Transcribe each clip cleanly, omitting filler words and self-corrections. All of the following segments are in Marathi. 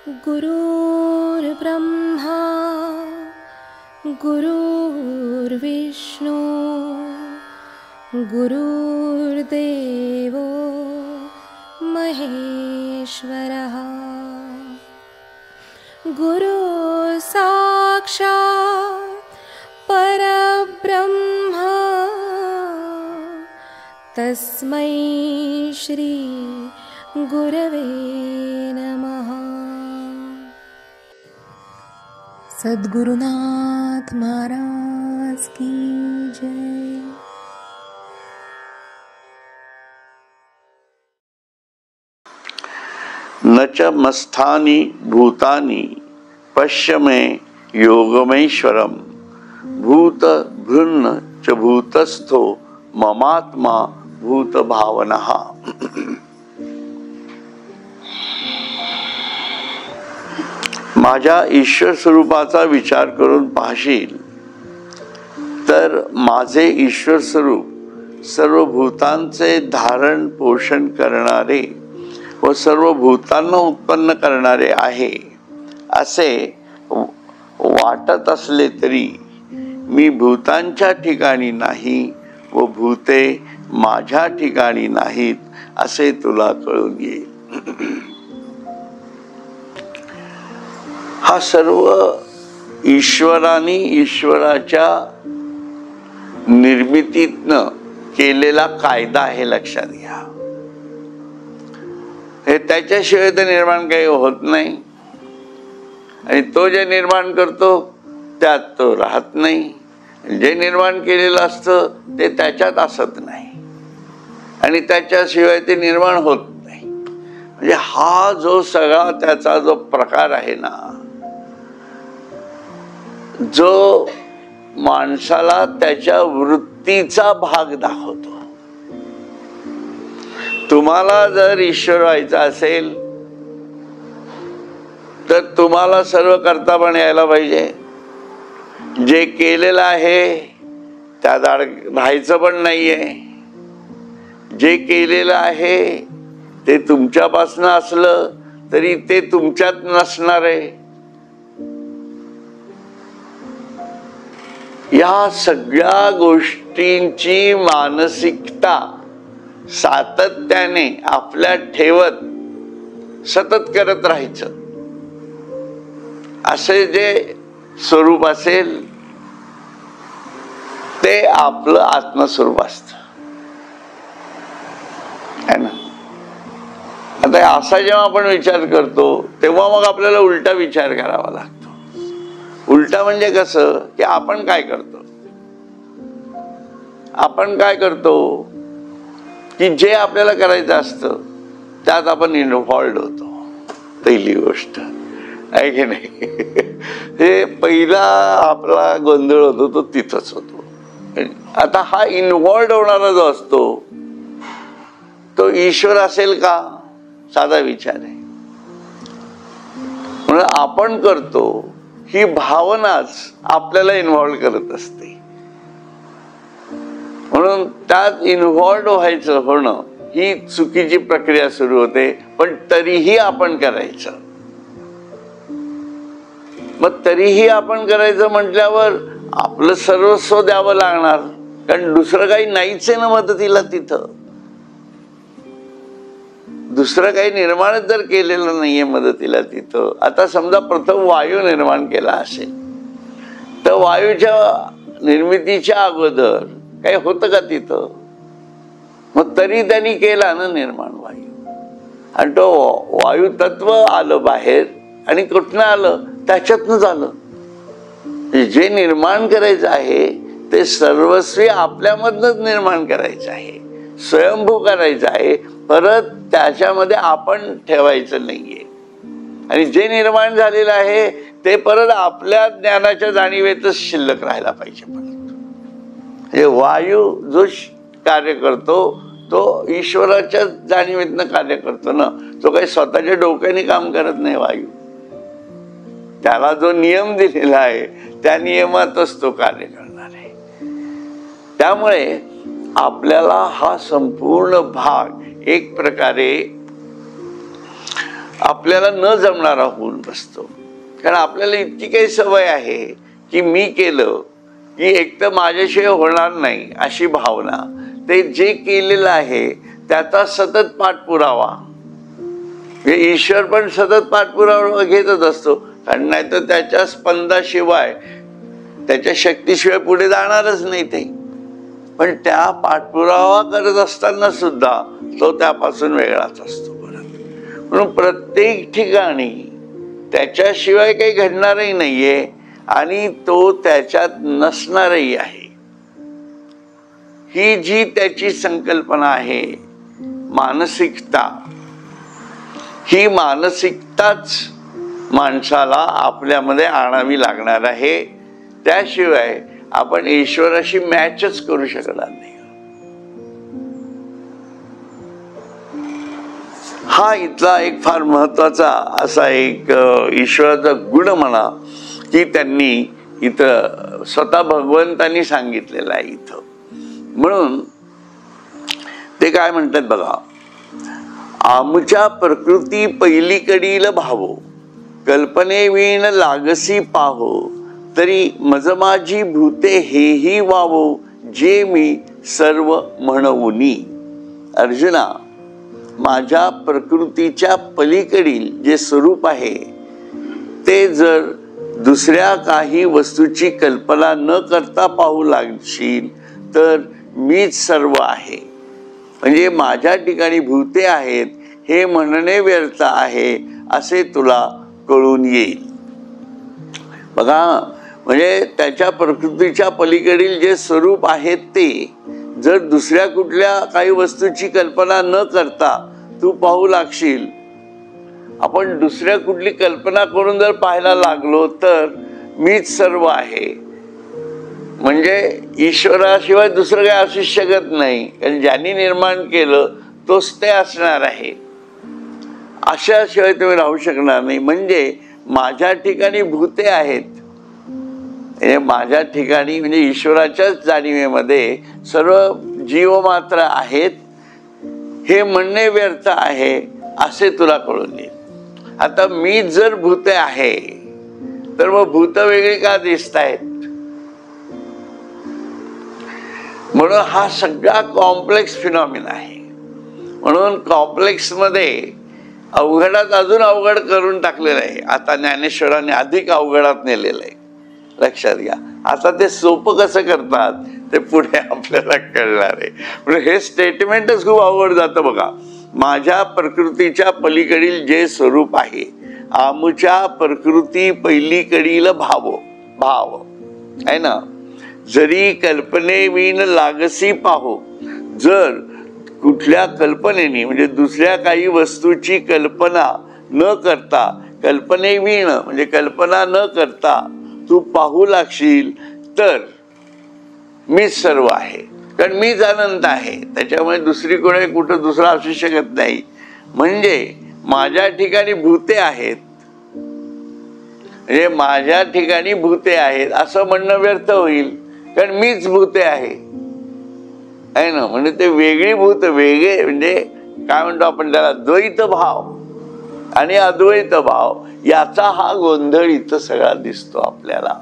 गुरुर्ब्रह्मा गुरुर्विष्णू गुरुर्देवो महेश्वरः गुरु साक्षात् परब्रह्म तस्मै श्री गुरवे नमः। सद्गुरुनाथ महाराज की जय। न च मस्थानि भूतानि पश्य मे योगमेश्वरम भूत भृन्न च भूतस्थो ममात्मा भूत भावनः। माझ्या ईश्वर स्वरूपाचा विचार करून पाहशील तर माझे ईश्वर स्वरूप सर्व भूतांचे धारण पोषण करणारे व सर्व भूतांना उत्पन्न करणारे आहे असे वाटत असले तरी मी भूतांच्या ठिकाणी नाही व भूते माझ्या ठिकाणी नाहीत असे तुला कळून येईल। हा सर्व ईश्वराने ईश्वराच्या निर्मितीतनं केलेला कायदा आहे, लक्षात घ्या। हे त्याच्याशिवाय तर निर्माण काही होत नाही आणि तो जे निर्माण करतो त्यात तो राहत नाही। जे निर्माण केलेलं असतं ते त्याच्यात असत नाही आणि त्याच्याशिवाय ते निर्माण होत नाही। म्हणजे हा जो सगळा त्याचा जो प्रकार आहे ना, जो माणसाला त्याच्या वृत्तीचा भाग दाखवतो। तुम्हाला जर ईश्वर व्हायचा असेल तर तुम्हाला सर्व करता पण यायला पाहिजे। जे केलेलं आहे त्यात राहायचं पण नाहीये। जे केलेलं आहे ते तुमच्यापासून असलं तरी ते तुमच्यात नसणार आहे। या सगळ्या गोष्टींची मानसिकता सातत्याने आपल्या ठेवत सतत करत राहायचं, असे जे स्वरूप असेल ते आपलं आत्मस्वरूप असतं, है ना। आता असा जेव्हा आपण विचार करतो तेव्हा मग आपल्याला उलटा विचार करावा लागतो। उलटा म्हणजे कसं की आपण काय करतो की जे आपल्याला करायचं असतं त्यात आपण इन्व्हॉल्ड होतो। पहिली गोष्ट आहे की नाही? हे पहिला आपला गोंधळ होतो तो तिथंच होतो। आता हा इन्व्हॉल्ड होणारा जो असतो तो ईश्वर असेल का? साधा विचार आहे। म्हणून आपण करतो ही भावनाच आपल्याला इन्व्हॉल्व करत असते। म्हणून त्यात इन्व्हॉल्व व्हायचं होणं ही चुकीची प्रक्रिया सुरू होते, पण तरीही आपण करायचं। मग तरीही आपण करायचं म्हटल्यावर आपलं सर्वस्व द्यावं लागणार, कारण दुसरं काही नाहीच आहे ना मदतीला। तिथं दुसरं काही निर्माणच जर केलेलं नाहीये मदतीला तिथं। आता समजा प्रथम वायू निर्माण केला असेल तर वायूच्या निर्मितीच्या अगोदर काही होतं का तिथं? मग तरी त्यांनी केला ना निर्माण वायू, आणि तो वायू तत्व आलं बाहेर आणि कुठनं आलं? त्याच्यातनंच आलं। जे निर्माण करायचं आहे ते सर्वस्वी आपल्यामधनच निर्माण करायचं आहे, स्वयंभू करायचं आहे, परत त्याच्यामध्ये आपण ठेवायचं नाहीये। आणि जे निर्माण झालेलं आहे ते परत आपल्या ज्ञानाच्या जाणीवेतच शिल्लक राहायला पाहिजे। हे वायू जो कार्य करतो तो ईश्वराच्या जाणीवेतनं कार्य करतो ना, तो काही स्वतःच्या डोक्याने काम करत नाही। वायू त्याला जो नियम दिलेला आहे त्या नियमातच तो कार्य करणार आहे। त्यामुळे आपल्याला हा संपूर्ण भाग एक प्रकारे आपल्याला न जमणारा होऊन बसतो. कारण आपल्याला इतकी काही सवय आहे की मी केलं की एक तर माझ्याशिवाय होणार नाही अशी भावना, ते जे केलेलं आहे त्याचा सतत पाठपुरावा. ईश्वर पण सतत पाठपुरावा घेतच असतो, कारण नाही तर त्याच्या स्पंदाशिवाय, त्याच्या शक्तीशिवाय पुढे जाणारच नाही ते. पण त्या पाठपुरावा करत असताना सुद्धा तो त्यापासून वेगळाच असतो. म्हणून प्रत्येक ठिकाणी त्याच्याशिवाय काही घडणारही नाहीये आणि तो त्याच्यात नसणारही आहे. ही जी त्याची संकल्पना आहे, मानसिकता, ही मानसिकताच माणसाला आपल्यामध्ये आणावी लागणार आहे. त्याशिवाय आपण ईश्वराशी मॅचच करू शकणार नाही. हा इथला एक फार महत्वाचा असा एक ईश्वराचा गुण म्हणा की त्यांनी इथं स्वतः भगवंतांनी सांगितलेला आहे इथं. म्हणून ते काय म्हणतात बघा, आमच्या प्रकृती पहिलीकडील भावो, कल्पनेवीण लागसी पाहो, तरी मज माझी भूते हेही वावो, जे मी सर्व म्हणूनी. अर्जुना, माझ्या प्रकृतीच्या पलीकडील जे स्वरूप आहे ते जर दुसऱ्या काही वस्तूची कल्पना न करता पाहू लागशील तर मीच सर्व आहे. म्हणजे माझ्या ठिकाणी भूते आहेत हे म्हणणे व्यर्थ आहे असे तुला कळून येईल. बघा, म्हणजे त्याच्या प्रकृतीच्या पलीकडील जे स्वरूप आहेत ते जर दुसऱ्या कुठल्या काही वस्तूची कल्पना न करता तू पाहू लागशील. आपण दुसऱ्या कुठली कल्पना करून जर पाहायला लागलो तर मीच सर्व आहे, म्हणजे ईश्वराशिवाय दुसरं काही असू शकत नाही. कारण ज्यांनी निर्माण केलं तोच ते असणार आहे, अशाशिवाय तुम्ही राहू शकणार नाही. म्हणजे माझ्या ठिकाणी भूते आहेत, माझ्या ठिकाणी म्हणजे ईश्वराच्याच जाणीवेमध्ये सर्व जीव मात्र आहेत हे म्हणणे व्यर्थ आहे असे तुला कळून येईल. आता मी जर भूते आहे तर मग भूत वेगळी का दिसत आहेत? म्हणून हा सगळा कॉम्प्लेक्स फिनॉमिना आहे. म्हणून कॉम्प्लेक्स मध्ये अवघडात अजून अवघड करून टाकलेलं आहे. आता ज्ञानेश्वरांनी अधिक अवघडात नेलेलं आहे, लक्षात घ्या. आता ते सोपं कसं करतात ते पुढे आपल्याला कळणार आहे. म्हणजे हे स्टेटमेंटच खूप अवघड जातं बघा. माझ्या प्रकृतीच्या पलीकडील जे स्वरूप आहे, आमच्या प्रकृती पहिलीकडील भाव आहे ना, जरी कल्पनेवीण लागसी पाहो, जर कुठल्या कल्पनेनी म्हणजे दुसऱ्या काही वस्तूची कल्पना न करता, कल्पनेवीण म्हणजे कल्पना न करता तू पाहू लागशील तर मीच सर्व आहे. कारण मीच अनंत आहे, त्याच्यामुळे दुसरी कोणी कुठं दुसरा असू शकत नाही. म्हणजे माझ्या ठिकाणी भूते आहेत, म्हणजे माझ्या ठिकाणी भूते आहेत असं म्हणणं व्यर्थ होईल, कारण मीच भूते आहे ना. म्हणजे ते वेगळी भूत, वेगळे म्हणजे काय म्हणतो आपण त्याला, द्वैत भाव आणि अद्वैत भाव याचा हा गोंधळ इथं सगळा दिसतो आपल्याला.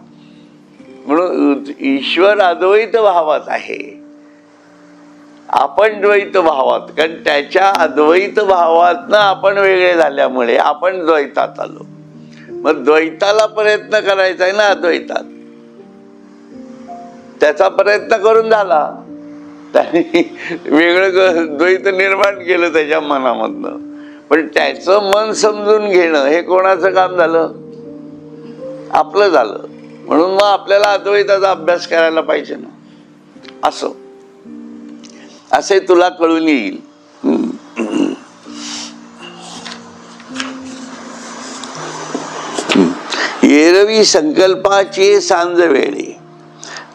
म्हणून ईश्वर अद्वैत भावात आहे, आपण द्वैत भावात. कारण त्याच्या अद्वैत भावातनं आपण वेगळे झाल्यामुळे आपण द्वैतात आलो. मग द्वैताला प्रयत्न करायचा आहे ना अद्वैतात, त्याचा प्रयत्न करून झाला, त्याने वेगळं द्वैत निर्माण केलं त्याच्या मनामधनं. पण त्याचं मन समजून घेणं हे कोणाचं काम झालं? आपलं झालं. म्हणून मग आपल्याला अद्वैताचा अभ्यास करायला पाहिजे ना, असे तुला कळून येईल. एरवी संकल्पाची सांज वेळे,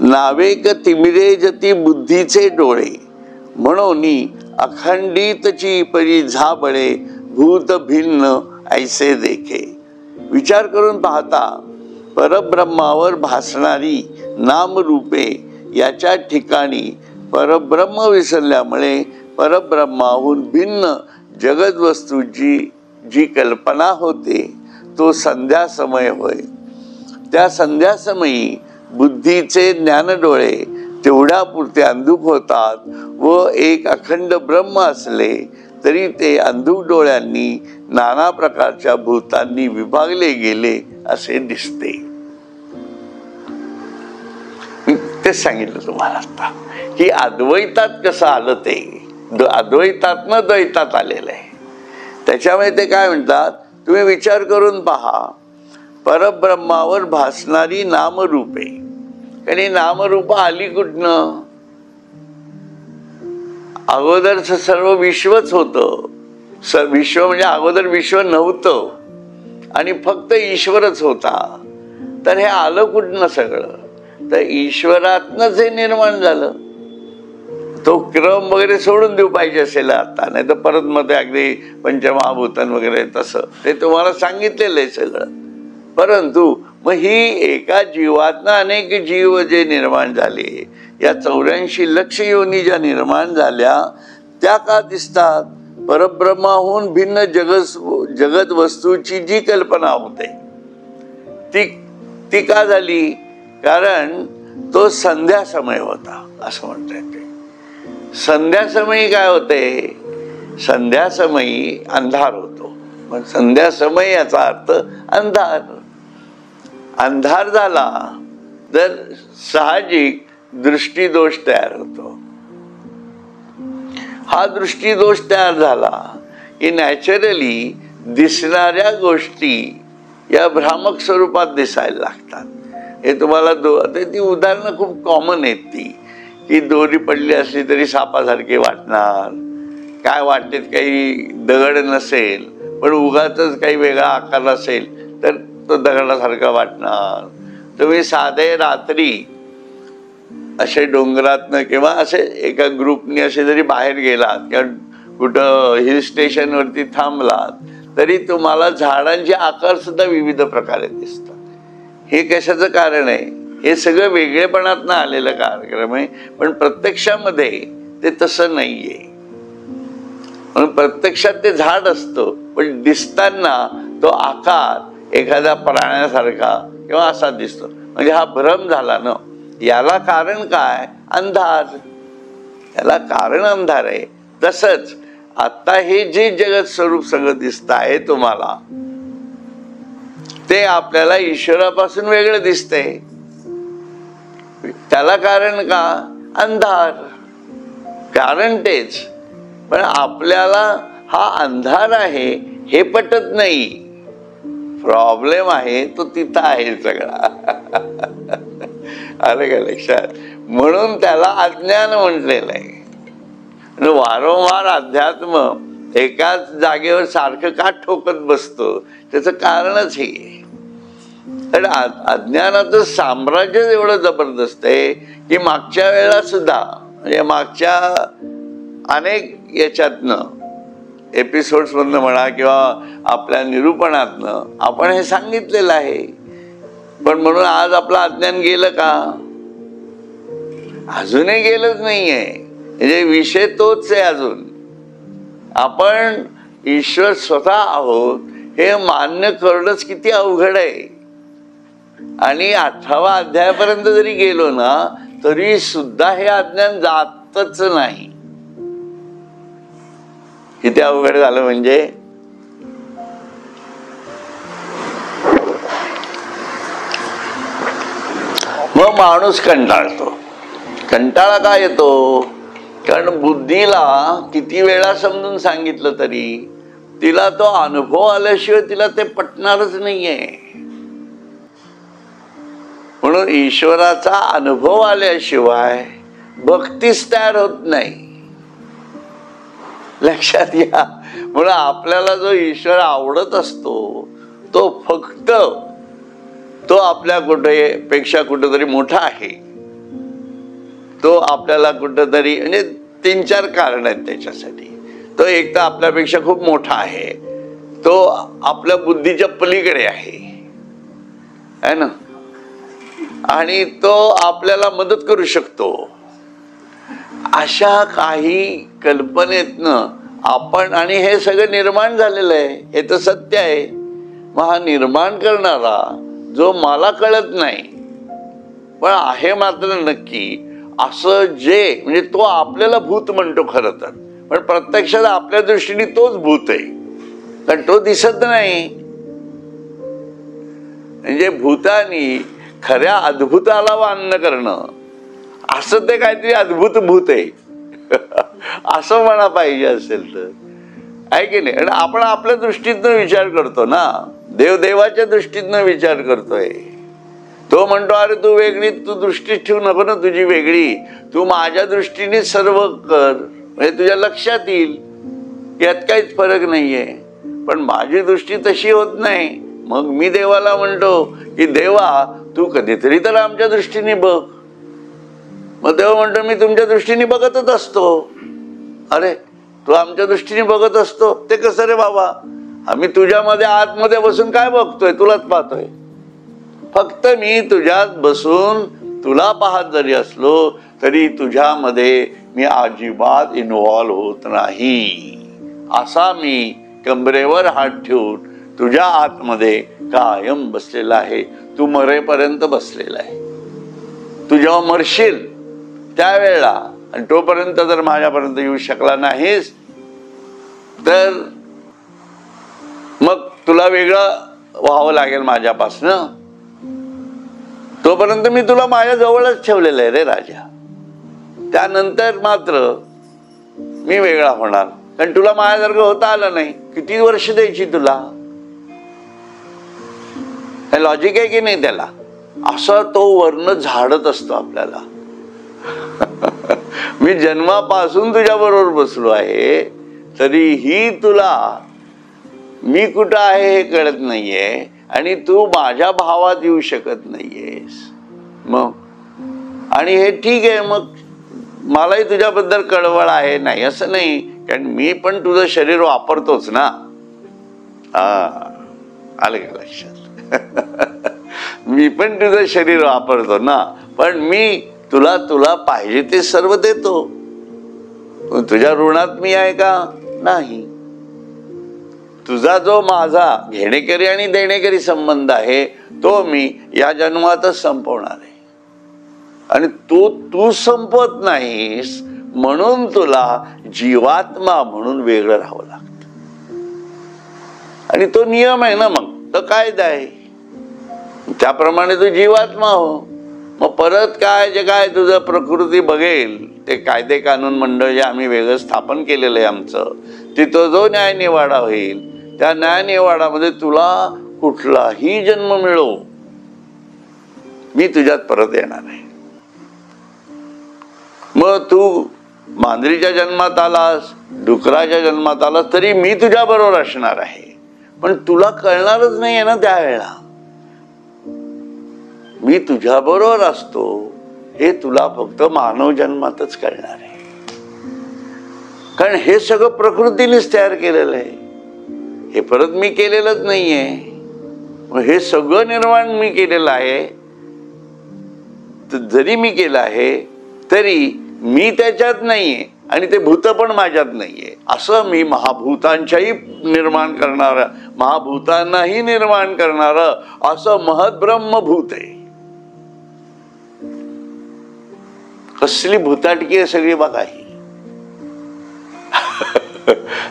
नावेक तिमिरे जती बुद्धीचे डोळे, म्हणून अखंडितची परी झाबळे, भूत भिन्न ऐसे देखे. विचार करून पाहता परब्रह्मावर भासणारी नामरूपे याच्या ठिकाणी परब्रह्म विसरल्यामुळे परब्रह्माहून भिन्न जगत वस्तूची जी कल्पना होते तो संध्या समय होय. त्या संध्या समयी बुद्धीचे ज्ञानडोळे तेवढ्या पुरते अंधुक होतात व एक अखंड ब्रह्म असले तरी ते अंधुक डोळ्यांनी नाना प्रकारच्या भूतांनी विभागले गेले असे दिसते. मी तेच सांगितलं तुम्हाला आता की अद्वैतात कसं आलं ते अद्वैतातनं द्वैतात आलेलं आहे. त्याच्यामुळे ते काय म्हणतात, तुम्ही विचार करून पहा, परब्रह्मावर भासणारी नामरूपे, आणि नामरूप आली कुठनं? अगोदरच सर्व विश्वच होतं. विश्व म्हणजे अगोदर विश्व नव्हतं आणि फक्त ईश्वरच होता. तर हे आलं कुठनं सगळं? तर ईश्वरातनंच हे निर्माण झालं. तो क्रम वगैरे सोडून देऊ पाहिजे असेल आता, नाही तर परत मग अगदी पंचमहाभूतन वगैरे तसं ते तुम्हाला सांगितलेलं आहे सगळं. परंतु मग ही एका जीवातनं अनेक जीव जे निर्माण झाले, या 84 लक्ष योनी ज्या निर्माण झाल्या त्या का दिसतात? परब्रह्माहून भिन्न जगत वस्तूची जी कल्पना होते ती का झाली? कारण तो संध्या समय होता असं म्हणता येते. संध्या समयी काय होते? संध्या समयी अंधार होतो. मग संध्या समय याचा अर्थ अंधार. अंधार झाला तर साहजिक दृष्टीदोष तयार होतो. हा दृष्टीदोष तयार झाला की नॅचरली दिसणाऱ्या गोष्टी या भ्रामक स्वरूपात दिसायला लागतात. हे तुम्हाला ती उदाहरणं खूप कॉमन आहेत ती, की दोरी पडली असली तरी सापासारखी वाटणार. काय वाटते, काही दगड नसेल पण उगाचच काही वेगळा आकार असेल तर तो दगडासारखा वाटणार. तुम्ही साधे रात्री असे डोंगरातनं किंवा असे एका ग्रुपने असे जरी बाहेर गेलात किंवा कुठं हिल स्टेशनवरती थांबलात तरी तुम्हाला झाडांचे आकार सुद्धा विविध प्रकारे दिसतात. हे कशाचं कारण आहे? हे सगळं वेगळेपणातनं आलेलं कार्यक्रम आहे, पण प्रत्यक्षामध्ये ते तसं नाहीये. म्हणून प्रत्यक्षात ते झाड असतं पण दिसताना तो आकार एखाद्या प्राण्यासारखा किंवा असा दिसतो. म्हणजे हा भ्रम झाला ना. याला कारण काय? अंधार. याला कारण अंधार आहे. तसंच आता हे जे जगत स्वरूप सगळं दिसत आहे तुम्हाला, ते आपल्याला ईश्वरापासून वेगळं दिसतंय. त्याला कारण का? अंधार. कारण तेच, पण आपल्याला हा अंधार आहे हे पटत नाही. प्रॉब्लेम आहे तो तिथं आहे सगळा. आलं का लक्षात? म्हणून त्याला अज्ञान म्हटलेलं आहे. वारंवार अध्यात्म एकाच जागेवर सारखं का ठोकत बसतो? त्याचं कारणच हे. कारण अज्ञानाचं साम्राज्य एवढं जबरदस्त आहे की मागच्या वेळेला सुद्धा, म्हणजे मागच्या अनेक याच्यातनं एपिसोड्स मधनं म्हणा किंवा आपल्या निरूपणातनं आपण हे सांगितलेलं आहे. पण म्हणून आज आपलं अज्ञान गेलं का? अजूनही गेलंच नाहीये. म्हणजे विषय तोच आहे. अजून आपण ईश्वर स्वतः आहोत हे मान्य करणंच किती अवघड आहे. आणि 18वा अध्यायापर्यंत जरी गेलो ना तरी सुद्धा हे अज्ञान जातच नाही. किती अवघड झालं म्हणजे. मग माणूस कंटाळतो. कंटाळा का येतो? कारण बुद्धीला किती वेळा समजून सांगितलं तरी तिला तो अनुभव आल्याशिवाय तिला ते पटणारच नाहीये. म्हणून ईश्वराचा अनुभव आल्याशिवाय भक्तीच तयार होत नाही. लक्षात घ्या. म्हणून आपल्याला जो ईश्वर आवडत असतो तो फक्त तो आपल्या पेक्षा कुठेतरी मोठा आहे. तो आपल्याला कुठेतरी, म्हणजे 3-4 कारण आहेत त्याच्यासाठी. तो एक तर आपल्यापेक्षा खूप मोठा आहे. तो आपल्या बुद्धीच्या पलीकडे आहे ना. आणि तो आपल्याला मदत करू शकतो. अशा काही कल्पनेतनं आपण आणि हे सगळं निर्माण झालेलं आहे, हे तर सत्य आहे. मग हा निर्माण करणारा जो मला कळत नाही पण आहे मात्र नक्की, असं जे म्हणजे तो आपल्याला भूत म्हणतो खरं तर, पण प्रत्यक्षात आपल्या दृष्टीने तोच भूत आहे, कारण तो दिसत नाही. म्हणजे भूतानी खऱ्या अद्भुताला वान्न करणं, असं ते काहीतरी अद्भुत भूत आहे असं म्हणा पाहिजे असेल तर, आहे की नाही. आणि आपण आपल्या दृष्टीतनं विचार करतो ना, देव देवाच्या दृष्टीतनं विचार करतोय. तो म्हणतो अरे तू वेगळी, तू दृष्टीत ठेवू नको ना तुझी वेगळी, तू माझ्या दृष्टीने सर्व कर, म्हणजे तुझ्या लक्षात येईल यात काहीच फरक नाहीये. पण माझी दृष्टी तशी होत नाही. मग मी देवाला म्हणतो की देवा तू कधीतरी तर आमच्या दृष्टीने बघ. मग देव म्हणतो मी तुमच्या दृष्टीने बघतच असतो. अरे तू आमच्या दृष्टीने बघत असतो ते कसं रे बाबा, आम्ही तुझ्यामध्ये आतमध्ये बसून काय बघतोय, तुलाच पाहतोय. फक्त मी तुझ्यात बसून तुला पाहत जरी असलो तरी तुझ्यामध्ये मी अजिबात इन्व्हॉल्व होत नाही. असा मी कमरेवर हात ठेवून तुझ्या आतमध्ये कायम बसलेला आहे. तू मरेपर्यंत बसलेला आहे. तू जेव्हा मरशील त्यावेळेला, आणि तोपर्यंत जर माझ्यापर्यंत येऊ शकला नाहीस तर मग तुला वेगळं व्हावं लागेल माझ्यापासनं. तोपर्यंत मी तुला माझ्या जवळच ठेवलेलं आहे रे राजा. त्यानंतर मात्र मी वेगळा होणार, कारण तुला माझ्यासारखं होता आलं नाही. किती वर्ष द्यायची तुला, हे लॉजिक आहे की नाही त्याला. असा तो वर्ण झाडत असतो आपल्याला. मी जन्मापासून तुझ्या बरोबर बसलो आहे तरीही तुला मी कुठं आहे हे कळत नाहीये, आणि तू माझ्या भावात येऊ शकत नाहीयेस. मग आणि हे ठीक आहे, मग मलाही तुझ्याबद्दल कळवळ आहे, नाही असं नाही, कारण मी पण तुझं शरीर वापरतोच ना. आलं का लक्षात मी पण तुझं शरीर वापरतो ना, पण मी तुला तुला पाहिजे ते सर्व देतो. तुझ्या ऋणात मी आहे का, नाही. तुझा जो माझा घेणेकरी आणि देणेकरी संबंध आहे तो मी या जन्मातच संपवणार आहे. आणि तू संपत नाहीस म्हणून तुला जीवात्मा म्हणून वेगळं राहावं लागतं. आणि तो नियम आहे ना, मग तो कायदा आहे, त्याप्रमाणे तू जीवात्मा हो. मग परत काय जे काय तुझं प्रकृती बघेल ते कायदे कानून मंडळ जे आम्ही वेगळं स्थापन केलेलं आहे आमचं, तिथं जो न्याय निवाडा होईल त्या न्याय निवाडामध्ये तुला कुठलाही जन्म मिळो मी तुझ्यात परत येणार आहे. मग तू मांजरीच्या जन्मात आलास, डुकराच्या जन्मात आलास तरी मी तुझ्या बरोबर असणार आहे. पण तुला कळणारच नाहीये ना त्यावेळेला मी तुझ्या बरोबर असतो, हे तुला फक्त मानव जन्मातच कळणार आहे. कारण हे सगळं प्रकृतीनेच तयार केलेलं आहे, हे परत मी केलेलंच नाहीये. हे सगळं निर्माण मी केलेलं आहे. जरी मी केलं आहे तरी मी त्याच्यात नाहीये आणि ते भूत पण माझ्यात नाहीये. असं मी महाभूतांच्याही निर्माण करणार, महाभूतांनाही निर्माण करणार असं महत् ब्रह्मभूत आहे. कसली भूताटकी आहे सगळी बघा ही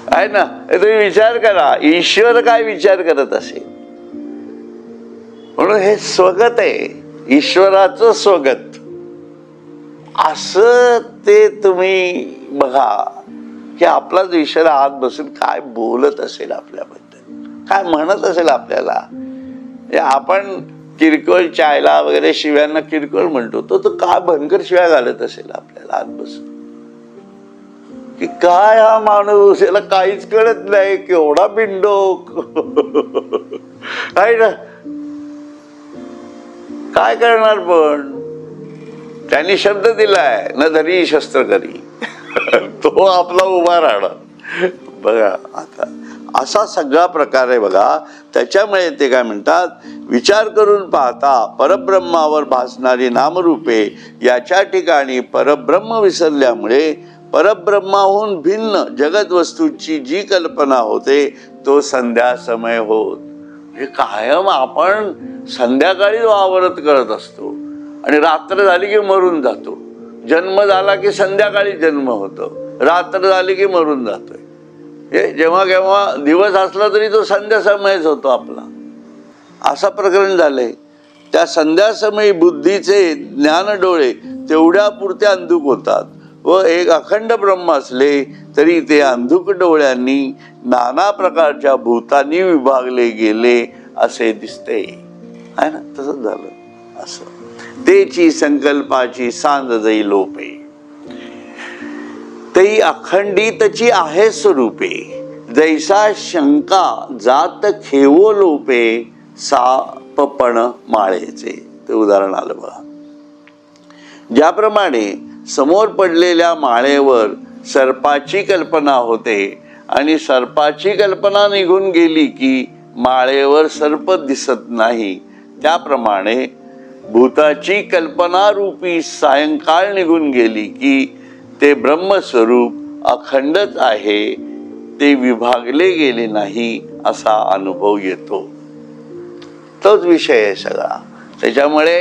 आहे ना. तुम्ही विचार करा ईश्वर काय विचार करत असेल. म्हणून हे स्वगत आहे, ईश्वराचं स्वगत. असं ते तुम्ही बघा की आपलाच ईश्वर आत बसून काय बोलत असेल आपल्याबद्दल, काय म्हणत असेल आपल्याला. आपण किरकोळ चायला वगैरे शिव्यांना किरकोळ म्हणतो, तो काय भयंकर शिव्या घालत असेल आपल्याला आत बसून की काय हा माणूस, याला काहीच कळत नाही, केवढा बिंडोक आहे ना. काय करणार, पण त्यांनी शब्द दिलाय न धरी शस्त्र करी तो आपला उभा राहणार. बघा आता असा सगळा प्रकार आहे बघा. त्याच्यामुळे ते काय म्हणतात, विचार करून पाहता परब्रह्मावर भासणारी नामरूपे याच्या ठिकाणी परब्रह्म विसरल्यामुळे परब्रह्माहून भिन्न जगत वस्तूची जी कल्पना होते तो संध्या समय होत. म्हणजे कायम आपण संध्याकाळी वावरत करत असतो आणि रात्र झाली की मरून जातो. जन्म झाला की संध्याकाळी जन्म होतो, रात्र झाली की मरून जातोय. हे जेव्हा केव्हा दिवस असला तरी तो संध्या समयच होतो आपला. असं प्रकरण झालंय. त्या संध्या समयी बुद्धीचे ज्ञान डोळे तेवढ्या पुरते अंधुक होतात व एक अखंड ब्रह्म असले तरी ते अंधुक डोळ्यांनी नाना प्रकारच्या भूतांनी विभागले गेले असे दिसते. आहे ना, तसंच झालं. असं तेची संकल्पाची सांज जई लोपे तई अखंडितची आहे स्वरूपे जैसा शंका जात खेवो लोपे सापपण माळेचे. ते उदाहरण आलं बघा. ज्याप्रमाणे समोर पडलेल्या माळेवर सर्पाची कल्पना होते आणि सर्पाची कल्पना निघून गेली की माळेवर सर्प दिसत नाही, त्याप्रमाणे भूताची कल्पना रूपी सायंकाळ निघून गेली की ते ब्रह्मस्वरूप अखंडच आहे, ते विभागले गेले नाही असा अनुभव येतो. तोच विषय आहे सगळा. त्याच्यामुळे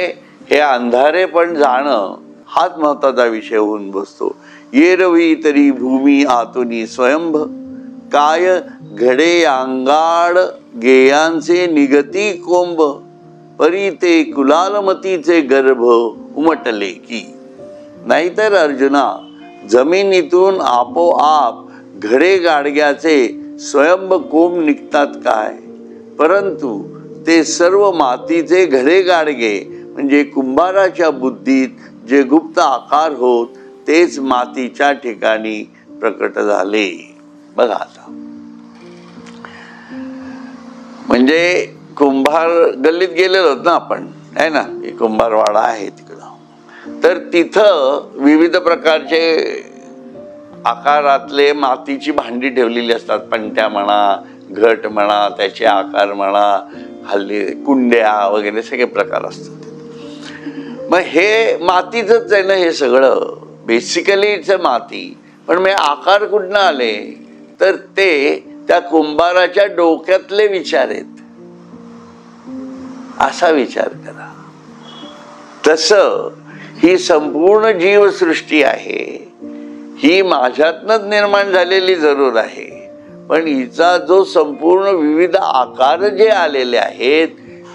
हे अंधारे पण जाणं हाच महत्वाचा विषय होऊन बसतो. येरवी तरी भूमी आतुनी स्वयंभ काय घडे अंगाड गेयांचे निगती कोंब परी ते कुलालमतीचे गर्भ उमटले की. नाहीतर अर्जुना जमिनीतून आपोआप घडे गाडग्याचे स्वयंभ कोंब निघतात काय, परंतु ते सर्व मातीचे घडे गाडगे म्हणजे कुंभाराच्या बुद्धीत जे गुप्त आकार होत तेच मातीच्या ठिकाणी प्रकट झाले. बघा आता, म्हणजे कुंभार गल्लीत गेलेलो होत ना आपण, आहे ना, कुंभारवाडा आहे तिकडं. तर तिथं विविध प्रकारचे आकारातले मातीची भांडी ठेवलेली असतात. पंट्या म्हणा, घट म्हणा, त्याचे आकार म्हणा, हल्ली कुंड्या वगैरे सगळे प्रकार असतात. मग हे मातीचंच आहे ना हे सगळं. बेसिकली इट्स माती. पण मग आकार कुठनं आले तर ते त्या कुंभाराच्या डोक्यातले विचार आहेत. असा विचार करा. तसं ही संपूर्ण जीवसृष्टी आहे, ही माझ्यातनच निर्माण झालेली जरूर आहे, पण हिचा जो संपूर्ण विविध आकार जे आलेले आहेत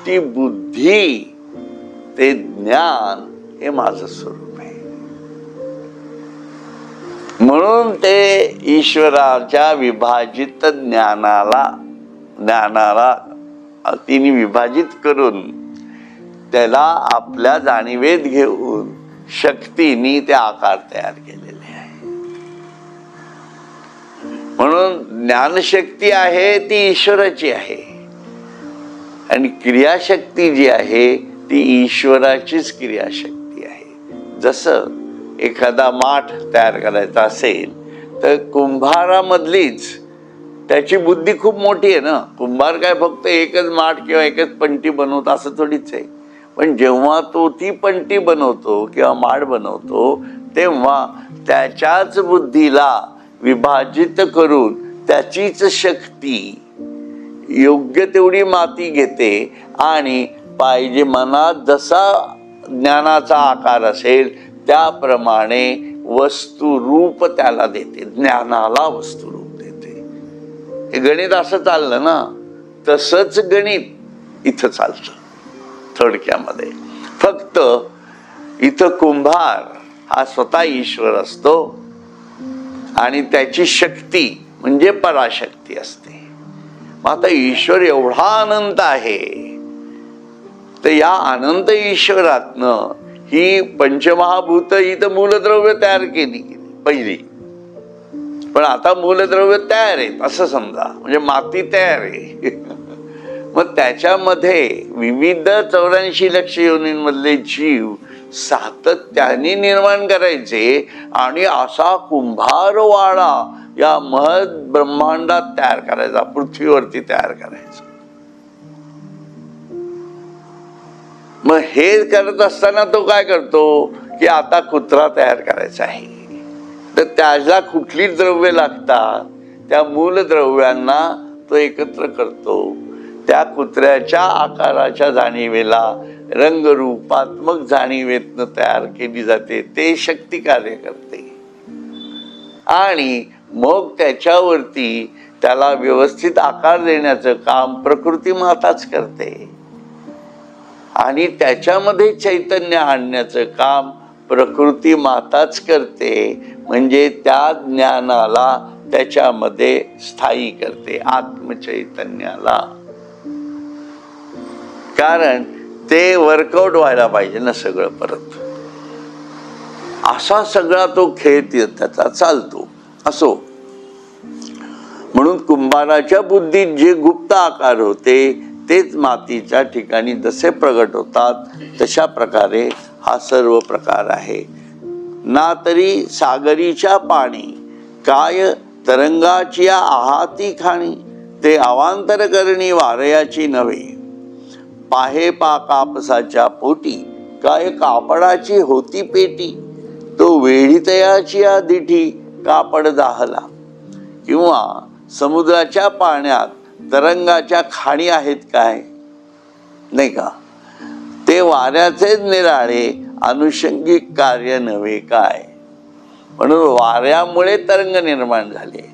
ती बुद्धी, ते ज्ञान हे माझं स्वरूप आहे. म्हणून ते ईश्वराच्या विभाजित ज्ञानाला तिने विभाजित करून त्याला आपल्या जाणीवेत घेऊन शक्तीने ते आकार तयार केलेले आहे. म्हणून ज्ञानशक्ती आहे ती ईश्वराची आहे आणि क्रियाशक्ती जी आहे ती ईश्वराचीच क्रियाशक्ती आहे. जसं एखादा माठ तयार करायचा असेल तर कुंभारामधलीच त्याची बुद्धी खूप मोठी आहे ना. कुंभार काय फक्त एकच माठ किंवा एकच पंटी बनवतो असं थोडीच आहे. पण जेव्हा तो ती पंटी बनवतो किंवा माठ बनवतो तेव्हा त्याच्याच बुद्धीला विभाजित करून त्याचीच शक्ती योग्य तेवढी माती घेते आणि पाहिजे मनात जसा ज्ञानाचा आकार असेल त्याप्रमाणे वस्तुरूप त्याला देते. ज्ञानाला वस्तुरूप देते. हे गणित असं चाललं ना, तसंच गणित इथं चालतं थोडक्यामध्ये. फक्त इथं कुंभार हा स्वतः ईश्वर असतो आणि त्याची शक्ती म्हणजे पराशक्ती असते. मग आता ईश्वर एवढा अनंत आहे तर या अनंत ईश्वरातनं ही पंचमहाभूत ही तर मूलद्रव्य तयार केली पहिली. पण आता मूलद्रव्य तयार आहेत असं समजा, म्हणजे माती तयार आहे. मग त्याच्यामध्ये विविध 84 लक्ष योनींमधले जीव सातत्याने निर्माण करायचे आणि असा कुंभारवाडा या महत् ब्रह्मांडात तयार करायचा, पृथ्वीवरती तयार करायचा. मग हे करत असताना तो काय करतो की आता कुत्रा तयार करायचा आहे. तर त्याला कुठली द्रव्य लागतात त्या मूलद्रव्यांना तो एकत्र करतो. त्या कुत्र्याच्या आकाराच्या जाणीवेला रंगरूपात्मक जाणीवेतनं तयार केली जाते. ते शक्ती कार्य करते आणि मग त्याच्यावरती त्याला व्यवस्थित आकार देण्याचं काम प्रकृती माताच करते आणि त्याच्यामध्ये चैतन्य आणण्याचं काम प्रकृती माताच करते. म्हणजे त्या ज्ञानाला त्याच्यामध्ये स्थायी करते, आत्मचैतन्याला. कारण ते वर्कआउट व्हायला पाहिजे ना सगळं परत. असा सगळा तो खेळ त्याचा चालतो. असो, म्हणून कुंभाराच्या बुद्धीत जे गुप्त आकार होते तेच मातीच्या ठिकाणी जसे प्रगट होतात तशा प्रकारे हा सर्व प्रकार आहे. ना तरी सागरीच्या पाणी काय तरंगाची आहाती खाणी, ते अवांतर करणी वारयाची नव्हे. पाहे पा कापसाच्या पोटी काय कापडाची होती पेटी, तो वेढीतयाची दिठी कापड दाहला. किंवा समुद्राच्या पाण्यात तरंगाच्या खाणी आहेत काय, नाही का? ते वाऱ्याचेच निराळे अनुषंगिक कार्य नव्हे काय. म्हणून वाऱ्यामुळे तरंग निर्माण झाले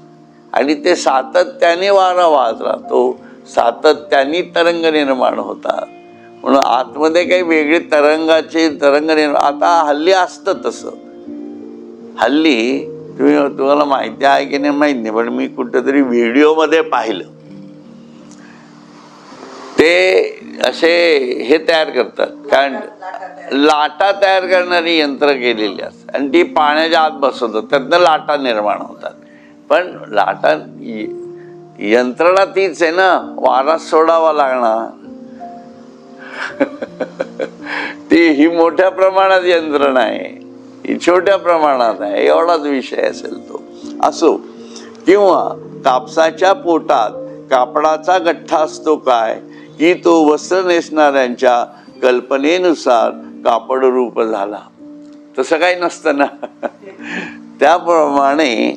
आणि ते सातत्याने वारा वाहत राहतो, सातत्याने तरंग निर्माण होतात. म्हणून आतमध्ये काही वेगळे तरंगाचे तरंग निर्माण. आता हल्ली असतं तसं. हल्ली तुम्हाला माहिती आहे की नाही माहित नाही, पण मी कुठेतरी व्हिडिओमध्ये पाहिलं, ते असे हे तयार करतात, कारण लाटा तयार करणारी यंत्र केलेली असतात आणि ती पाण्याच्या आत बसवतात, त्यातनं लाटा निर्माण होतात. पण लाटा यंत्रणा तीच आहे ना, वारा सोडावा लागणार. ती ही मोठ्या प्रमाणात यंत्रणा आहे, ही छोट्या प्रमाणात आहे, एवढाच विषय असेल तो. असो, किंवा कापसाच्या पोटात कापडाचा गठ्ठा असतो काय, की तो वस्त्र नेसणाऱ्यांच्या कल्पनेनुसार कापड रूप झाला. तसं काही नसतं ना. त्याप्रमाणे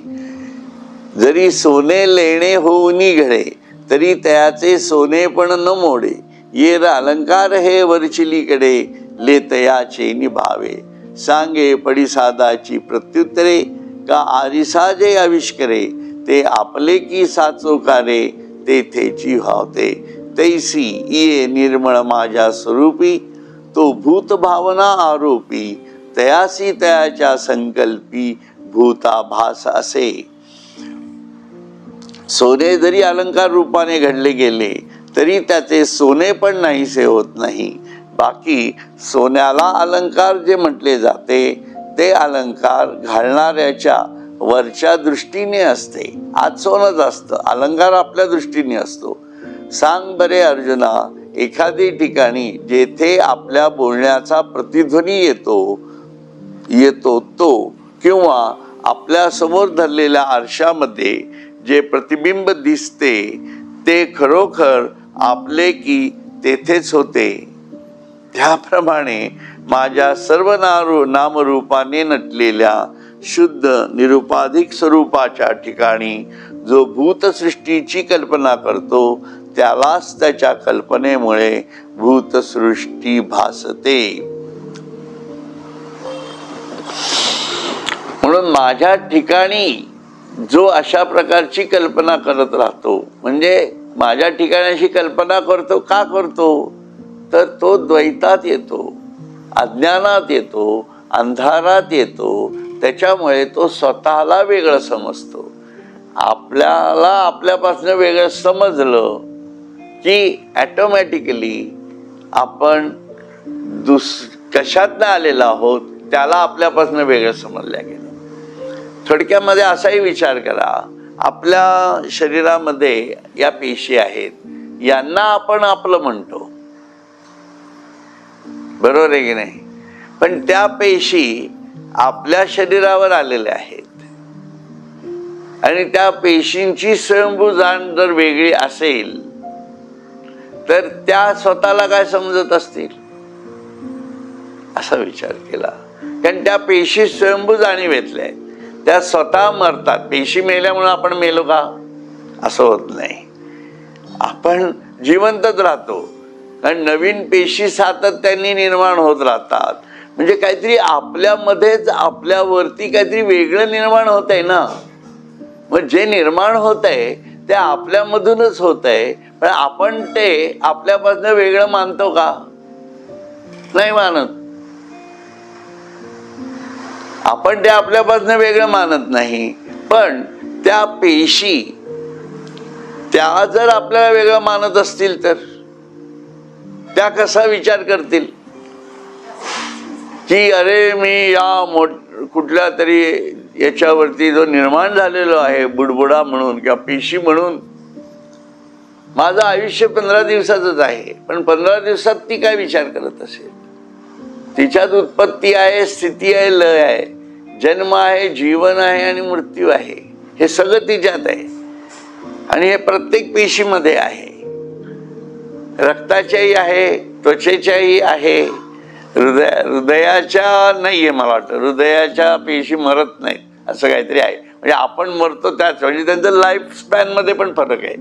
जरी सोने लेणे होऊन घडे, तरी त्याचे सोने पण न मोडे. येर अलंकार हे वरचिलीकडे लेतयाचे निभावे. सांगे पडिसादाची प्रत्युत्तरे, का आरिसाजे आविष्करे. ते आपले की साचोकारे, तेथेची व्हावते. तैसी ये निर्मळ माझ्या स्वरूपी, तो भूत भावना आरोपी. तयासी तयाच्या संकल्पी, भूताभास असे. सोने जरी अलंकार रूपाने घडले गेले तरी त्याचे सोने पण नाहीसे होत नाही. बाकी सोन्याला अलंकार जे म्हटले जाते ते अलंकार घालणाऱ्याच्या वरच्या दृष्टीने असते. आज सोनच असतं, अलंकार आपल्या दृष्टीने असतो. सांग बरे अर्जुना, एखादी ठिकाणी जेथे आपल्या बोलण्याचा प्रतिध्वनी येतो तो, किंवा आपल्या समोर धरलेल्या आरशामध्ये जे प्रतिबिंब दिसते ते खरोखर आपले की तेथेच होते. त्याप्रमाणे माझ्या सर्व नामरूपाने नटलेल्या शुद्ध निरुपाधिक स्वरूपाच्या ठिकाणी जो भूतसृष्टीची कल्पना करतो त्यालाच त्याच्या कल्पनेमुळे भूतसृष्टी भासते. म्हणून माझ्या ठिकाणी जो अशा प्रकारची कल्पना करत राहतो, म्हणजे माझ्या ठिकाणी अशी कल्पना करतो, का करतो तर तो द्वैतात येतो, अज्ञानात येतो, अंधारात येतो. त्याच्यामुळे तो स्वतःला वेगळं समजतो. आपल्याला आपल्यापासून वेगळं समजलं की ऑटोमॅटिकली आपण कशातनं आलेला आहोत त्याला आपल्यापासून वेगळं समजल्या गेलं. थोडक्यामध्ये असाही विचार करा, आपल्या शरीरामध्ये या पेशी आहेत, यांना आपण आपलं म्हणतो, बरोबर आहे की नाही? पण त्या पेशी आपल्या शरीरावर आलेल्या आहेत आणि त्या पेशींची स्वयंभू जाण जर वेगळी असेल तर त्या स्वतःला काय समजत असतील असा विचार केला. कारण त्या पेशी स्वयंभू जाणीवेतल्या आहेत. त्या स्वतः मरतात. पेशी मेल्यामुळे आपण मेलो का? असं होत नाही. आपण जिवंतच राहतो, कारण नवीन पेशी सातत्याने निर्माण होत राहतात. म्हणजे काहीतरी आपल्यामध्येच आपल्यावरती काहीतरी वेगळं निर्माण होत आहे ना. मग जे निर्माण होत आहे ते आपल्यामधूनच होत आहे, पण आपण ते आपल्यापासून वेगळं मानतो का? नाही मानत. आपण ते आपल्यापासून वेगळं मानत नाही. पण त्या पेशी त्या जर आपल्याला वेगळं मानत असतील तर त्या कसा विचार करतील की अरे मी या कुठल्या तरी याच्यावरती जो निर्माण झालेलो आहे बुडबुडा म्हणून किंवा पेशी म्हणून, माझं आयुष्य 15 दिवसाचंच आहे, पण 15 दिवसात ती काय विचार करत असेल? तिच्यात उत्पत्ती आहे, स्थिती आहे, लय आहे, जन्म आहे, जीवन आहे आणि मृत्यू आहे. हे सगळं तिच्यात आहे आणि हे प्रत्येक पेशीमध्ये आहे. रक्ताच्याही आहे, त्वचेच्याही आहे, हृदयाच्या नाहीये. मला वाटतं हृदयाच्या पेशी मरत नाहीत असं काहीतरी आहे. म्हणजे आपण मरतो त्याच, म्हणजे त्यांचं लाईफ स्पॅन मध्ये पण फरक आहे.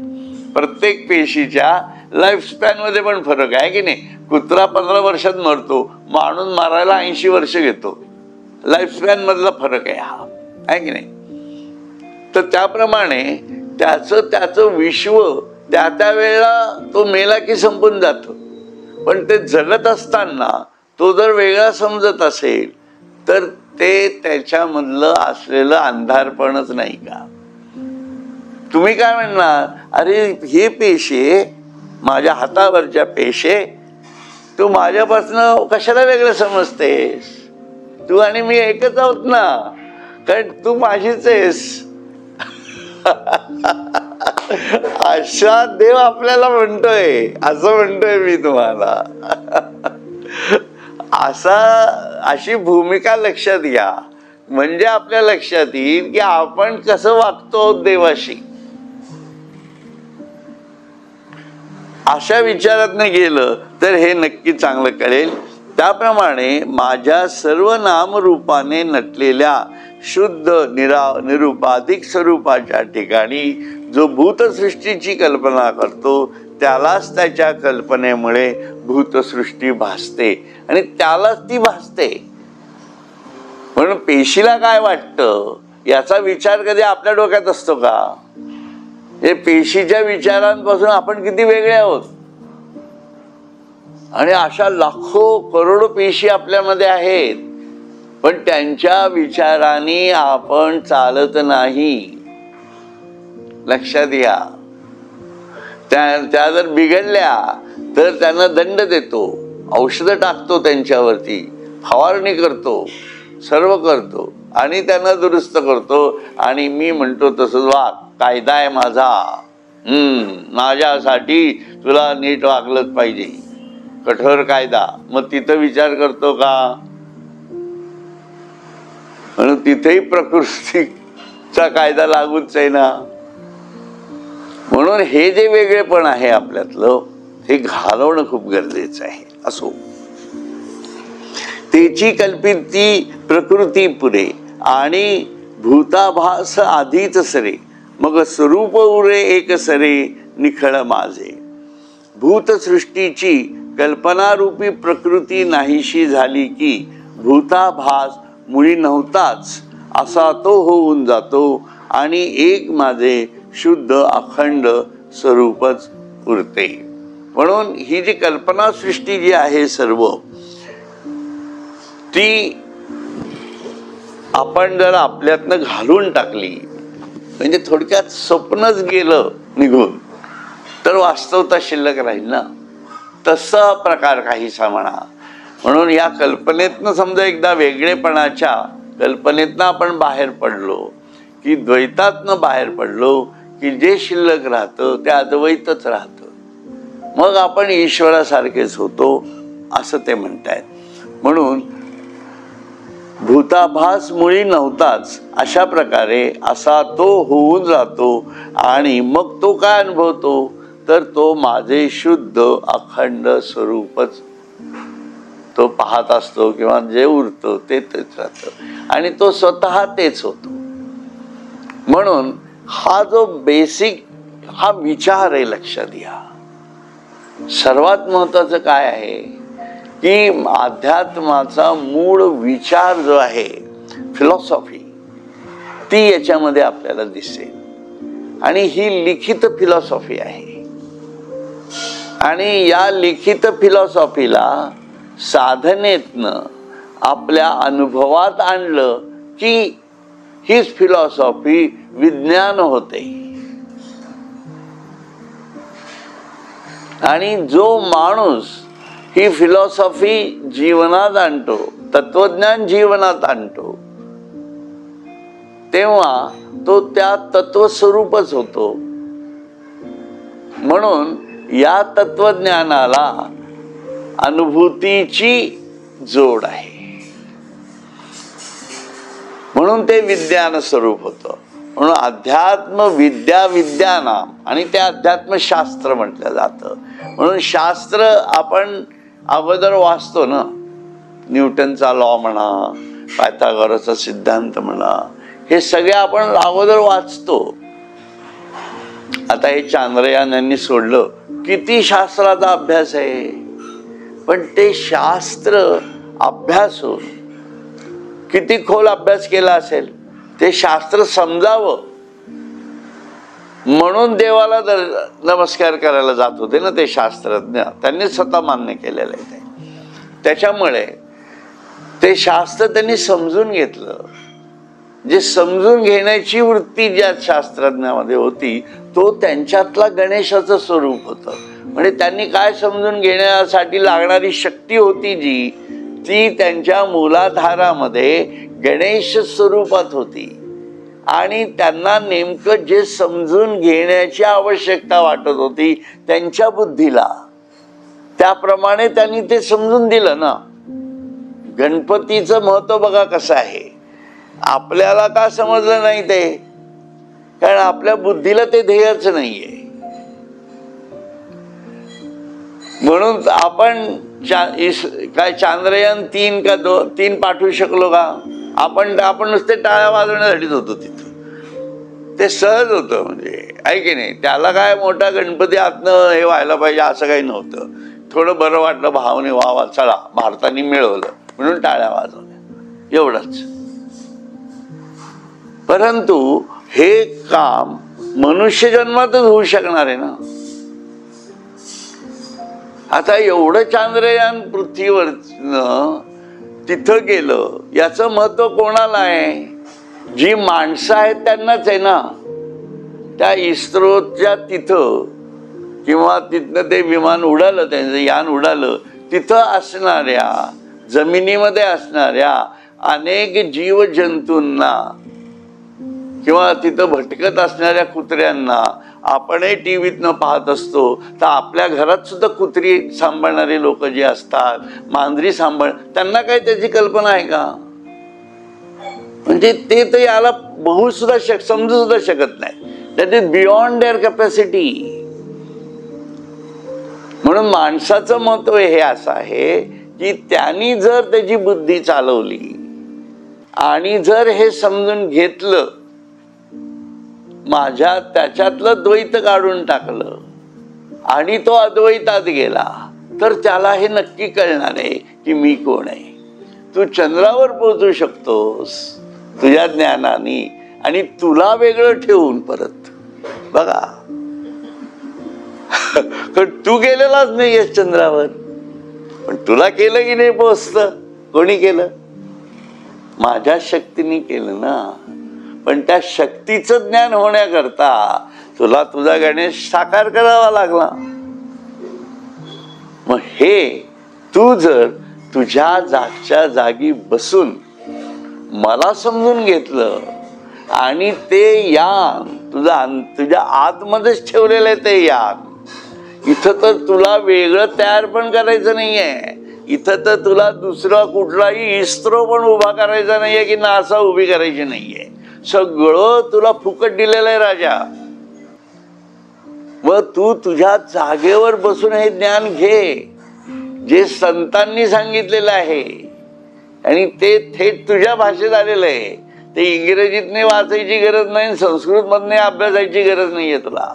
प्रत्येक पेशीच्या लाईफ स्पॅन मध्ये पण फरक आहे की नाही. कुत्रा 15 वर्षात मरतो, माणूस मारायला 80 वर्ष घेतो. लाईफ स्पॅन मधला फरक आहे हा, आहे की नाही. तर त्याप्रमाणे त्याचं विश्व त्या वेळेला तो मेला की संपून जातो. पण ते जगत असताना तो जर वेगळा समजत असेल तर ते त्याच्यामधलं असलेलं अंधारपणच नाही का? तुम्ही काय म्हणणार, अरे हे पेशे माझ्या हातावरच्या पेशे तू माझ्यापासून कशाला वेगळं समजतेस? तू आणि मी एकच आहोत ना, कारण तू माझीच आहेस. अशा देव आपल्याला म्हणतोय, असं म्हणतोय मी तुम्हाला. अशी भूमिका लक्षात घ्या, म्हणजे आपल्या लक्षात येईल की आपण कसं वागतो देवाशी. अशा विचारातनं गेलं तर हे नक्की चांगलं कळेल. त्याप्रमाणे माझ्या सर्व नामरूपाने नटलेल्या शुद्ध निरुपाधिक स्वरूपाच्या ठिकाणी जो भूतसृष्टीची कल्पना करतो त्यालाच त्याच्या कल्पनेमुळे भूतसृष्टी भासते आणि त्यालाच ती भासते. म्हणून पेशीला काय वाटतं याचा विचार कधी आपल्या डोक्यात असतो का? हे पेशीच्या विचारांपासून आपण किती वेगळे आहोत. आणि अशा लाखो करोडो पेशी आपल्यामध्ये आहेत, पण त्यांच्या विचारांनी आपण चालत नाही. लक्षात घ्या. त्या जर बिघडल्या तर त्यांना दंड देतो, औषधं टाकतो, त्यांच्यावरती फवारणी करतो, सर्व करतो आणि त्यांना दुरुस्त करतो. आणि मी म्हणतो तसंच वाग, कायदा आहे माझा, माझ्यासाठी तुला नीट वागलंच पाहिजे, कठोर कायदा. मग तिथं विचार करतो का? म्हणून तिथेही प्रकृतीचा कायदा लागूच आहे ना. म्हणून हे जे वेगळेपण आहे आपल्यातलं हे घालवणं खूप गरजेचं आहे. असो, तेची कल्पिती प्रकृती पुरे आणि भूताभास आधीच सरे, मग स्वरूप उरे एक सरे निखळ माझे. भूतसृष्टीची कल्पनारूपी प्रकृती नाहीशी झाली की भूताभास मुळी नव्हताच असा तो होऊन जातो आणि एक माझे शुद्ध अखंड स्वरूपच उरते. म्हणून ही जी कल्पना सृष्टी जी आहे सर्व, ती आपण जर आपल्यातनं घालून टाकली, म्हणजे थोडक्यात स्वप्नच गेलं निघून, तर वास्तवता शिल्लक राहील ना. तसा प्रकार काहीसा म्हणा. म्हणून या कल्पनेतनं समजा एकदा वेगळेपणाच्या कल्पनेतनं आपण बाहेर पडलो की द्वैतातनं बाहेर पडलो की जे शिल्लक राहतं ते अद्वैतच राहतं, मग आपण ईश्वरासारखेच होतो असं ते म्हणतायत. म्हणून भूताभास मुळी नव्हताच अशा प्रकारे असा तो होऊन जातो आणि मग तो काय अनुभवतो तर तो माझे शुद्ध अखंड स्वरूपच तो पाहत असतो किंवा जे उरतं ते तेच राहतं आणि तो स्वतः तेच होतो. म्हणून हा जो बेसिक हा विचार आहे, लक्षात घ्या. सर्वात महत्वाचं काय आहे की अध्यात्माचा मूळ विचार जो आहे, फिलॉसॉफी, ती याच्यामध्ये आपल्याला दिसेल. आणि ही लिखित फिलॉसॉफी आहे. आणि या लिखित फिलॉसॉफीला साधनेतनं आपल्या अनुभवात आणलं की हीच फिलॉसॉफी विज्ञान होते. आणि जो माणूस ही फिलॉसॉफी जीवनात आणतो, तत्वज्ञान जीवनात आणतो, तेव्हा तो त्या तत्वस्वरूपच होतो. म्हणून या तत्वज्ञानाला अनुभूतीची जोड आहे, म्हणून ते विज्ञान स्वरूप होतं. म्हणून अध्यात्म विद्या विज्ञानाम, आणि ते अध्यात्मशास्त्र म्हटलं जातं. म्हणून शास्त्र आपण अगोदर वाचतो ना, न्यूटनचा लॉ म्हणा, पायथागोरसचा सिद्धांत म्हणा, हे सगळे आपण अगोदर वाचतो. आता हे चांद्रयान यांनी सोडलं, किती शास्त्राचा अभ्यास आहे, पण ते शास्त्र अभ्यासून किती खोल अभ्यास केला असेल, ते शास्त्र समजावं म्हणून देवाला नमस्कार करायला जात होते ना ते शास्त्रज्ञ. त्यांनी स्वतः मान्य केलेलं आहे ते. त्याच्यामुळे ते शास्त्र त्यांनी समजून घेतलं. जे समजून घेण्याची वृत्ती ज्या शास्त्रज्ञामध्ये होती, तो त्यांच्यातला गणेशाचं स्वरूप होतं. म्हणजे त्यांनी काय समजून घेण्यासाठी लागणारी शक्ती होती जी, ती त्यांच्या मूलाधारामध्ये गणेश स्वरूपात होती. आणि त्यांना नेमकं जे समजून घेण्याची आवश्यकता वाटत होती त्यांच्या बुद्धीला, त्याप्रमाणे त्यांनी ते समजून दिलं ना. गणपतीचं महत्व बघा कसं आहे. आपल्याला का समजलं नाही ते, कारण आपल्या बुद्धीला ते ध्येयच नाहीये. म्हणून आपण काय चांद्रयान 3 का 3 पाठवू शकलो का? आपण नुसते टाळ्या वाजवण्यासाठीच होतो तिथं. ते सहज होतं, म्हणजे आहे की नाही. त्याला काय मोठा गणपती आतनं हे व्हायला पाहिजे असं काही नव्हतं. थोडं बरं वाटलं, भावने वा चला भारताने मिळवलं म्हणून टाळ्या वाजवल्या, एवढंच. परंतु हे काम मनुष्य जन्मातच होऊ शकणार आहे ना. आता एवढं चांद्रयान पृथ्वीवर तिथं गेलं, याचं महत्व कोणाला आहे? जी माणसं आहेत त्यांनाच आहे ना. त्या इस्रोच्या तिथं किंवा तिथनं ते विमान उडालं, त्यांचं यान उडालं, तिथं असणाऱ्या जमिनीमध्ये असणाऱ्या अनेक जीवजंतूंना किंवा तिथं भटकत असणाऱ्या कुत्र्यांना आपणही टीव्हीतनं पाहत असतो. तर आपल्या घरात सुद्धा कुत्री सांभाळणारे लोक जे असतात, मांजरी त्यांना काही त्याची कल्पना आहे का? म्हणजे ते तर याला बघू सुद्धा समजू सुद्धा शकत नाही. That is beyond their capacity. म्हणून माणसाचं महत्व हे असं आहे की त्यांनी जर त्याची बुद्धी चालवली आणि जर हे समजून घेतलं, माझ्या त्याच्यातलं द्वैत काढून टाकलं आणि तो अद्वैतात गेला, तर त्याला हे नक्की कळणार आहे की मी कोण आहे. तू चंद्रावर पोहोचू शकतोस तुझ्या ज्ञानाने, आणि तुला वेगळं ठेवून परत बघा. कारण तू गेलेलाच नाहीयेस चंद्रावर, पण तुला केलं की नाही पोचतं? कोणी केलं? माझ्या शक्तीने केलं ना. पण त्या शक्तीचं ज्ञान होण्याकरता तुला तुझा गणेश साकार करावा लागला. मग हे तू जर तुझ्या जागच्या जागी बसून मला समजून घेतलं आणि ते यान तुझ्या आतमध्येच ठेवलेलं आहे, ते यान इथं तर तुला वेगळं तयार पण करायचं नाहीये. इथं तर तुला दुसरा कुठलाही इस्रो पण उभा करायचा नाहीये की नासा उभी करायची नाहीये. सगळं तुला फुकट दिलेलं आहे राजा. व तू तुझ्या जागेवर बसून हे ज्ञान घे जे संतांनी सांगितलेलं आहे, आणि ते थेट तुझ्या भाषेत आलेलं आहे. ते इंग्रजीतने वाचायची गरज नाही, संस्कृत मधने अभ्यासाची गरज नाहीये तुला.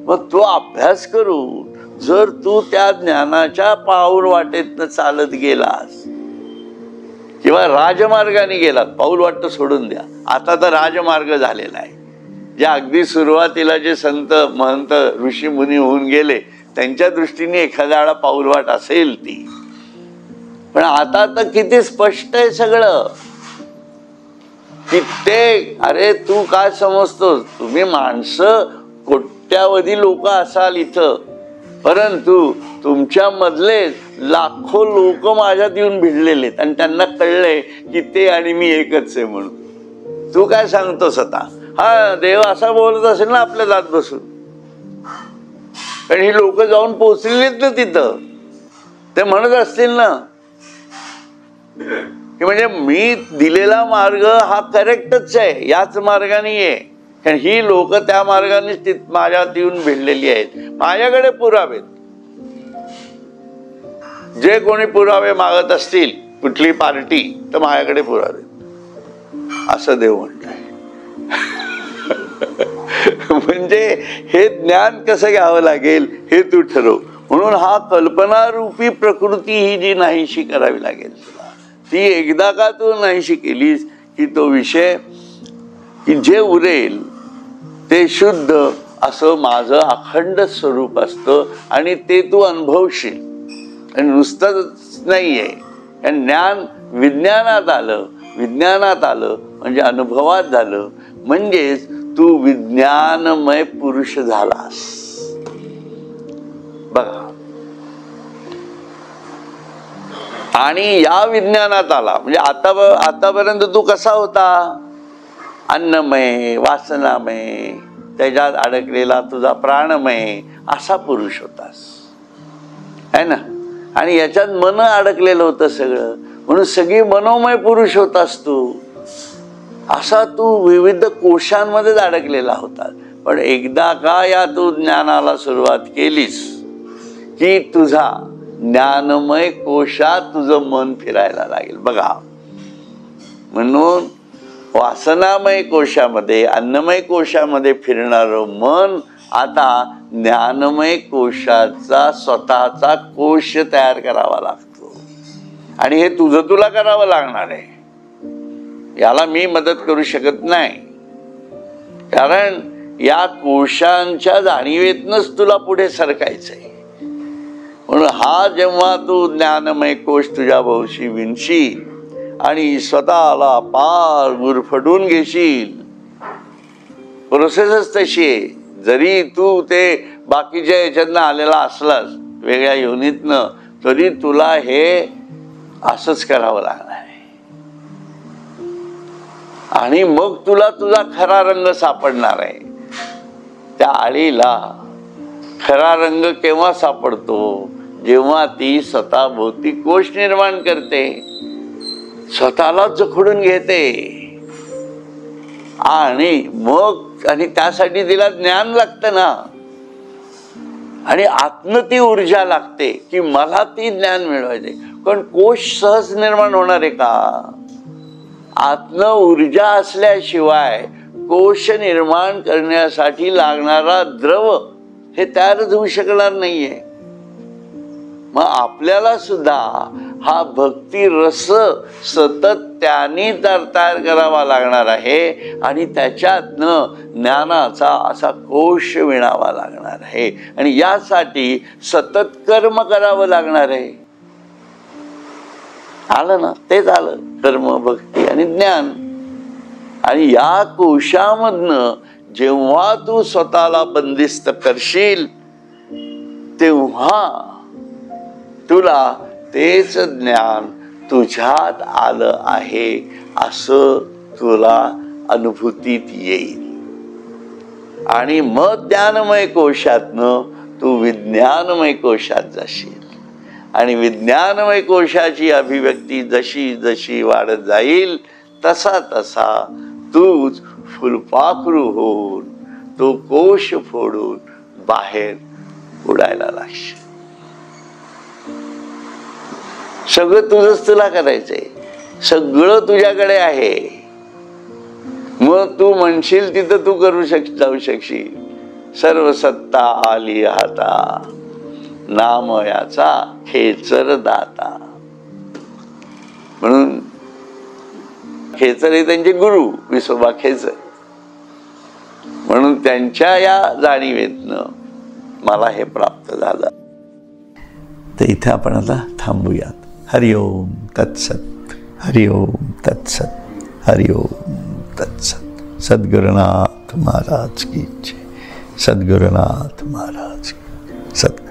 मग तो अभ्यास करून जर तू त्या ज्ञानाच्या पाऊल वाटेतनं चालत गेलास किंवा राजमार्गाने गेलात, पाऊल वाट सोडून द्या, आता तर राजमार्ग झालेला आहे. जे अगदी सुरुवातीला जे संत महंत ऋषी मुनी होऊन गेले त्यांच्या दृष्टीने एखाद्या वेळा पाऊलवाट असेल ती, पण आता तर किती स्पष्ट आहे सगळं. कित्येक, अरे तू काय समजतोस, तुम्ही माणसं कोट्यावधी लोक असाल इथं, परंतु तुमच्या मधले लाखो लोक माझ्यात येऊन भिडलेले आणि त्यांना कळलंय की ते आणि मी एकच आहे म्हणून. तू काय सांगतोस आता? हा देव असा बोलत असेल ना आपल्या दात बसून, कारण ही लोक जाऊन पोचलेलीत ना तिथं, ते म्हणत असतील ना की म्हणजे मी दिलेला मार्ग हा करेक्टच आहे, याच मार्गाने ये. कारण ही लोक त्या मार्गाने माझ्यात येऊन भिडलेली आहेत. माझ्याकडे पुरावे, जे कोणी पुरावे मागत असतील कुठली पार्टी, तर माझ्याकडे पुरावे, असं देव म्हणतंय. म्हणजे हे ज्ञान कसं घ्यावं लागेल हे तू ठरव. म्हणून हा कल्पनारूपी प्रकृती ही जी नाहीशी करावी लागेल तुला, ती एकदा का तू नाहीशी केलीस की तो विषय की जे उरेल ते शुद्ध असं माझं अखंड स्वरूप असतं आणि ते तू अनुभवशील. आणि नुसतंच नाहीये, ज्ञान विज्ञानात आलं, विज्ञानात आलं म्हणजे अनुभवात झालं, म्हणजेच तू विज्ञानमय पुरुष झालास. बघा, आणि या विज्ञानात आला म्हणजे आतापर्यंत तू कसा होता? अन्नमय, वासनामय, त्याच्यात अडकलेला तुझा प्राणमय असा पुरुष होतास, है ना. आणि याच्यात मन अडकलेलं होतं सगळं, म्हणून सगळी मनोमय पुरुष होतास तू. असा तू विविध कोशांमध्येच अडकलेला होता. पण एकदा का या तू ज्ञानाला सुरुवात केलीस की तुझा ज्ञानमय कोशात तुझं मन फिरायला लागेल. बघा, म्हणून वासनामय कोशामध्ये, अन्नमय कोशामध्ये फिरणारं मन आता ज्ञानमय कोशाचा स्वतःचा कोश तयार करावा लागतो. आणि हे तुझं तुला करावं लागणार आहे, याला मी मदत करू शकत नाही. कारण या कोशांच्या जाणीवेतनच तुला पुढे सरकायचंय. म्हणून हा जेव्हा तू ज्ञानमय कोश तुझ्या भोवशी विणशील आणि स्वतःला पार गुरफटून घेशील, प्रोसेसच तशी आहे. जरी तू ते बाकीच्या याच्यातनं आलेला असलास वेगळ्या योनीतनं, तरी तुला हे असंच करावं लागणार आहे. आणि मग तुला तुझा खरा रंग सापडणार आहे. त्या आळीला खरा रंग केव्हा सापडतो? जेव्हा ती स्वतःभोवती कोश निर्माण करते, स्वतःला जखडून घेते. आणि त्यासाठी तिला ज्ञान लागतं ना, आणि आत्म ती ऊर्जा लागते की मला ती ज्ञान मिळवायचे. पण कोश सहज निर्माण होणार आहे का? आत्म ऊर्जा असल्याशिवाय कोश निर्माण करण्यासाठी लागणारा द्रव हे तयारच होऊ शकणार नाहीये. मग आपल्याला सुद्धा हा भक्ती रस सतत त्याने तयार करावा लागणार आहे आणि त्याच्यातनं ज्ञानाचा असा कोश विणावा लागणार आहे. आणि यासाठी सतत कर्म करावं लागणार आहे. आलं ना, तेच आलं, कर्म, भक्ती आणि ज्ञान. आणि या कोशामधनं जेव्हा तू स्वतःला बंदिस्त करशील तेव्हा तुला तेच ज्ञान तुझ्यात आलं आहे असं तुला अनुभूतीत येईल. आणि मग ज्ञानमय कोशातनं तू विज्ञानमय कोशात जाशील. आणि विज्ञानमय कोशाची अभिव्यक्ती जशी जशी वाढत जाईल तसा तसा तूच फुलपाखरू होऊन तो कोश फोडून बाहेर उडायला लागशील. सगळं तुझंच तुला करायचंय, सगळं तुझ्याकडे आहे. मग तू म्हणशील तिथं तू करू जाऊ शकशील. सर्व सत्ता आली हाता, नाम याचा खेचर दाता. म्हणून खेचर हे त्यांचे गुरु विसोबा खेचर. म्हणून त्यांच्या या जाणीवेतनं मला हे प्राप्त झालं. तर इथे आपण आता थांबूयात. हरिओम तत्सत, हरिओम तत्सत, हरिओम तत्सत. सद्गुरुनाथ महाराज की जय. सद्गुरुनाथ महाराज की सत.